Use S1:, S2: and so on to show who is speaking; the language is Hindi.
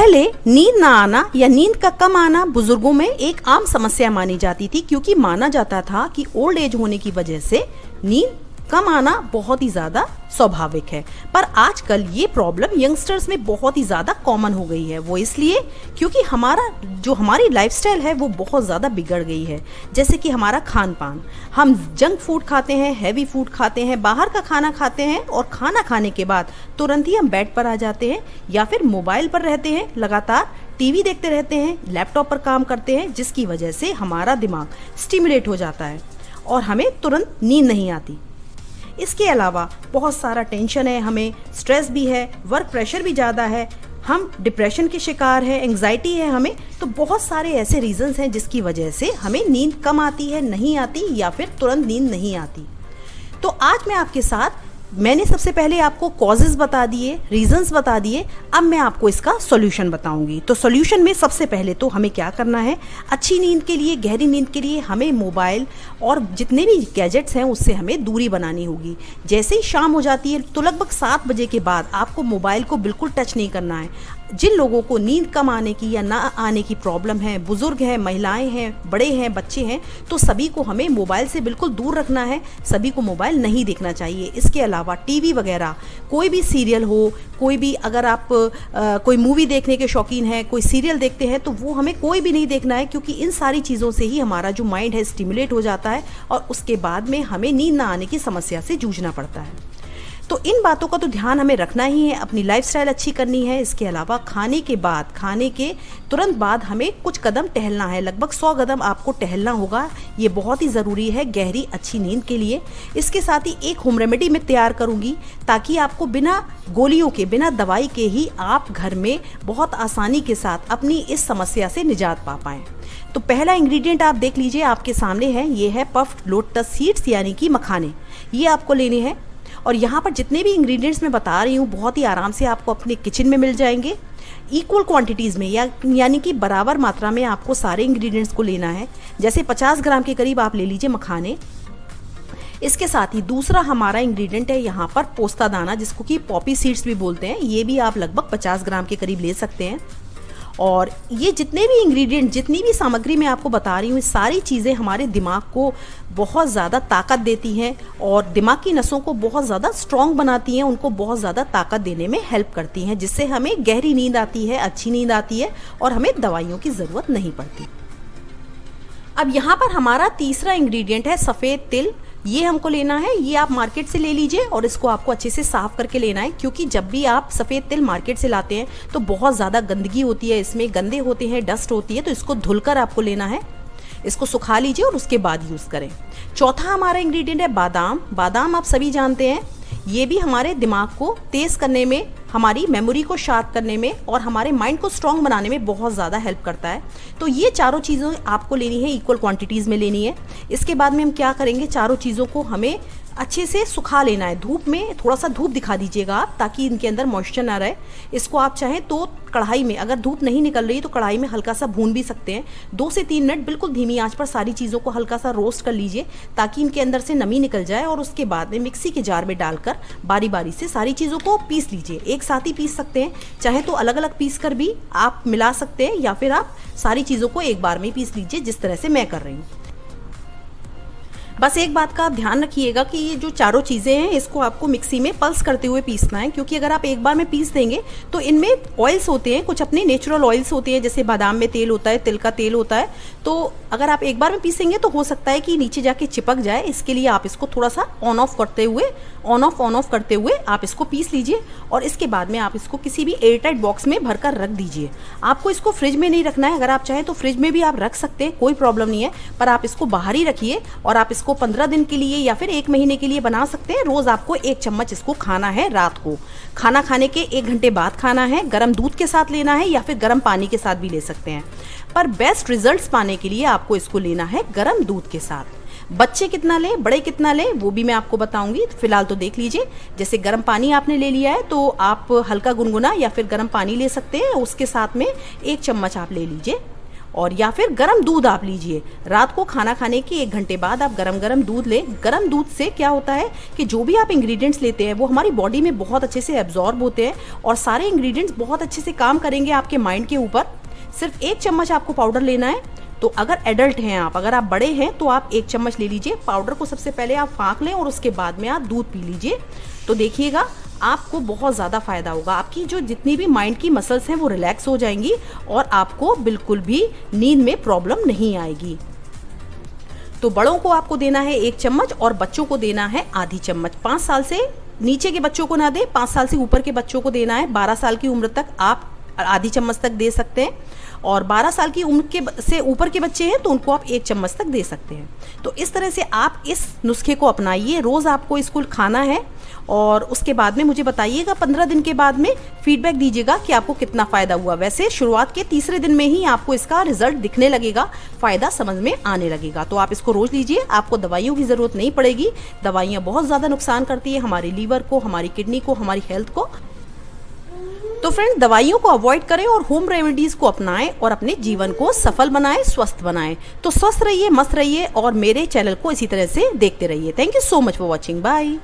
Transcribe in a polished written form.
S1: पहले नींद ना आना या नींद का कम आना बुजुर्गों में एक आम समस्या मानी जाती थी, क्योंकि माना जाता था कि ओल्ड एज होने की वजह से नींद कम आना बहुत ही ज़्यादा स्वाभाविक है। पर आजकल ये प्रॉब्लम यंगस्टर्स में बहुत ही ज़्यादा कॉमन हो गई है। वो इसलिए क्योंकि हमारी लाइफस्टाइल है वो बहुत ज़्यादा बिगड़ गई है। जैसे कि हमारा खान पान, हम जंक फूड खाते हैं, हैवी फूड खाते हैं, बाहर का खाना खाते हैं और खाना खाने के बाद तुरंत ही हम बेड पर आ जाते हैं या फिर मोबाइल पर रहते हैं, लगातार टीवी देखते रहते हैं, लैपटॉप पर काम करते हैं, जिसकी वजह से हमारा दिमाग स्टिमुलेट हो जाता है और हमें तुरंत नींद नहीं आती। इसके अलावा बहुत सारा टेंशन है, हमें स्ट्रेस भी है, वर्क प्रेशर भी ज़्यादा है, हम डिप्रेशन के शिकार हैं, एंग्जाइटी है हमें। तो बहुत सारे ऐसे रीजंस हैं जिसकी वजह से हमें नींद कम आती है, नहीं आती या फिर तुरंत नींद नहीं आती। तो आज मैं आपके साथ, मैंने सबसे पहले आपको कॉजेज़ बता दिए, रीजंस बता दिए, अब मैं आपको इसका सॉल्यूशन बताऊंगी। तो सॉल्यूशन में सबसे पहले तो हमें क्या करना है, अच्छी नींद के लिए, गहरी नींद के लिए हमें मोबाइल और जितने भी गैजेट्स हैं उससे हमें दूरी बनानी होगी। जैसे ही शाम हो जाती है तो लगभग 7 बजे के बाद आपको मोबाइल को बिल्कुल टच नहीं करना है। जिन लोगों को नींद कम आने की या ना आने की प्रॉब्लम है, बुजुर्ग हैं, महिलाएं हैं, बड़े हैं, बच्चे हैं, तो सभी को हमें मोबाइल से बिल्कुल दूर रखना है, सभी को मोबाइल नहीं देखना चाहिए। इसके अलावा टीवी वगैरह कोई भी सीरियल हो, कोई भी, अगर आप कोई मूवी देखने के शौकीन हैं, कोई सीरियल देखते हैं, तो वो हमें कोई भी नहीं देखना है, क्योंकि इन सारी चीज़ों से ही हमारा जो माइंड है स्टिमुलेट हो जाता है और उसके बाद में हमें नींद ना आने की समस्या से जूझना पड़ता है। तो इन बातों का तो ध्यान हमें रखना ही है, अपनी लाइफस्टाइल अच्छी करनी है। इसके अलावा खाने के तुरंत बाद हमें कुछ कदम टहलना है, लगभग 100 कदम आपको टहलना होगा। ये बहुत ही ज़रूरी है गहरी अच्छी नींद के लिए। इसके साथ ही एक होम रेमेडी मैं तैयार करूँगी ताकि आपको बिना गोलियों के, बिना दवाई के ही आप घर में बहुत आसानी के साथ अपनी इस समस्या से निजात पा पाएँ। तो पहला इंग्रेडिएंट आप देख लीजिए, आपके सामने है, ये है पफ्ड लोटस सीड्स यानी कि मखाने। ये आपको लेने हैं और यहाँ पर जितने भी इंग्रेडिएंट्स मैं बता रही हूँ बहुत ही आराम से आपको अपने किचन में मिल जाएंगे। इक्वल क्वांटिटीज़ में यानी कि बराबर मात्रा में आपको सारे इंग्रेडिएंट्स को लेना है। जैसे 50 ग्राम के करीब आप ले लीजिए मखाने। इसके साथ ही दूसरा हमारा इंग्रेडिएंट है यहाँ पर पोस्ता दाना, जिसको कि पॉपी सीड्स भी बोलते हैं। ये भी आप लगभग 50 ग्राम के करीब ले सकते हैं। और ये जितने भी इंग्रेडिएंट, जितनी भी सामग्री मैं आपको बता रही हूँ, ये सारी चीज़ें हमारे दिमाग को बहुत ज़्यादा ताकत देती हैं और दिमाग की नसों को बहुत ज़्यादा स्ट्रॉन्ग बनाती हैं, उनको बहुत ज़्यादा ताकत देने में हेल्प करती हैं, जिससे हमें गहरी नींद आती है, अच्छी नींद आती है और हमें दवाइयों की ज़रूरत नहीं पड़ती। अब यहाँ पर हमारा तीसरा इंग्रेडिएंट है सफ़ेद तिल। ये हमको लेना है, ये आप मार्केट से ले लीजिए और इसको आपको अच्छे से साफ़ करके लेना है, क्योंकि जब भी आप सफ़ेद तिल मार्केट से लाते हैं तो बहुत ज़्यादा गंदगी होती है, इसमें गंदे होते हैं, डस्ट होती है, तो इसको धुलकर आपको लेना है। इसको सुखा लीजिए और उसके बाद यूज़ करें। चौथा हमारा इंग्रेडिएंट है बादाम। बादाम आप सभी जानते हैं, ये भी हमारे दिमाग को तेज़ करने में, हमारी मेमोरी को शार्प करने में और हमारे माइंड को स्ट्रॉन्ग बनाने में बहुत ज़्यादा हेल्प करता है। तो ये चारों चीज़ें आपको लेनी है, इक्वल क्वांटिटीज़ में लेनी है। इसके बाद में हम क्या करेंगे, चारों चीज़ों को हमें अच्छे से सुखा लेना है। धूप में थोड़ा सा धूप दिखा दीजिएगा आप, ताकि इनके अंदर मॉइस्चर ना रहे। इसको आप चाहें तो कढ़ाई में, अगर धूप नहीं निकल रही तो कढ़ाई में हल्का सा भून भी सकते हैं। 2 से 3 मिनट बिल्कुल धीमी आंच पर सारी चीज़ों को हल्का सा रोस्ट कर लीजिए, ताकि इनके अंदर से नमी निकल जाए। और उसके बाद में मिक्सी के जार में डालकर बारी बारी से सारी चीज़ों को पीस लीजिए। एक साथ ही पीस सकते हैं, चाहे तो अलग अलग पीस कर भी आप मिला सकते हैं, या फिर आप सारी चीज़ों को एक बार में पीस लीजिए, जिस तरह से मैं कर रही हूँ। बस एक बात का आप ध्यान रखिएगा कि ये जो चारों चीज़ें हैं इसको आपको मिक्सी में पल्स करते हुए पीसना है, क्योंकि अगर आप एक बार में पीस देंगे तो इनमें ऑयल्स होते हैं, कुछ अपने नेचुरल ऑयल्स होते हैं, जैसे बादाम में तेल होता है, तिल का तेल होता है। तो अगर आप एक बार में पीसेंगे तो हो सकता है कि नीचे जाके चिपक जाए। इसके लिए आप इसको थोड़ा सा ऑन ऑफ करते हुए आप इसको पीस लीजिए और इसके बाद में आप इसको किसी भी एयरटाइट बॉक्स में भरकर रख दीजिए। आपको इसको फ्रिज में नहीं रखना है, अगर आप चाहें तो फ्रिज में भी आप रख सकते हैं, कोई प्रॉब्लम नहीं है, पर आप इसको बाहर ही रखिए। और आप इसको 15 दिन के लिए या फिर 1 महीने के लिए बना सकते हैं। रोज़ आपको 1 चम्मच इसको खाना है, रात को खाना खाने के 1 घंटे बाद खाना है। गर्म दूध के साथ लेना है या फिर गर्म पानी के साथ भी ले सकते हैं, पर बेस्ट रिजल्ट्स पाने के लिए आपको इसको लेना है गर्म दूध के साथ। बच्चे कितना लें, बड़े कितना लें, वो भी मैं आपको बताऊंगी। फिलहाल तो देख लीजिए, जैसे गर्म पानी आपने ले लिया है तो आप हल्का गुनगुना या फिर गर्म पानी ले सकते हैं, उसके साथ में 1 चम्मच आप ले लीजिए और या फिर गर्म दूध आप लीजिए। रात को खाना खाने के 1 घंटे बाद आप गरम गरम दूध लें। गरम दूध से क्या होता है कि जो भी आप इंग्रेडिएंट्स लेते हैं वो हमारी बॉडी में बहुत अच्छे से एब्जॉर्ब होते हैं और सारे इंग्रेडिएंट्स बहुत अच्छे से काम करेंगे आपके माइंड के ऊपर। सिर्फ 1 चम्मच आपको पाउडर लेना है। तो अगर एडल्ट हैं आप, अगर आप बड़े हैं तो आप 1 चम्मच ले लीजिए। पाउडर को सबसे पहले आप फाँक लें और उसके बाद में आप दूध पी लीजिए। तो देखिएगा आपको बहुत ज़्यादा फ़ायदा होगा। आपकी जो जितनी भी माइंड की मसल्स हैं वो रिलैक्स हो जाएंगी और आपको बिल्कुल भी नींद में प्रॉब्लम नहीं आएगी। तो बड़ों को आपको देना है 1 चम्मच और बच्चों को देना है आधी चम्मच। 5 साल से नीचे के बच्चों को ना दें, 5 साल से ऊपर के बच्चों को देना है। 12 साल की उम्र तक आप आधी चम्मच तक दे सकते हैं और 12 साल की उम्र के से ऊपर के बच्चे हैं तो उनको आप 1 चम्मच तक दे सकते हैं। तो इस तरह से आप इस नुस्खे को अपनाइए। रोज़ आपको स्कूल खाना है और उसके बाद में मुझे बताइएगा, 15 दिन के बाद में फीडबैक दीजिएगा कि आपको कितना फ़ायदा हुआ। वैसे शुरुआत के तीसरे दिन में ही आपको इसका रिजल्ट दिखने लगेगा, फ़ायदा समझ में आने लगेगा। तो आप इसको रोज़ लीजिए, आपको दवाइयों की ज़रूरत नहीं पड़ेगी। दवाइयाँ बहुत ज़्यादा नुकसान करती है हमारे लीवर को, हमारी किडनी को, हमारी हेल्थ को। तो फ्रेंड्स, दवाइयों को अवॉइड करें और होम रेमेडीज़ को अपनाएं और अपने जीवन को सफल बनाएं, स्वस्थ बनाएं। तो स्वस्थ रहिए, मस्त रहिए और मेरे चैनल को इसी तरह से देखते रहिए। Thank you so much for watching. Bye.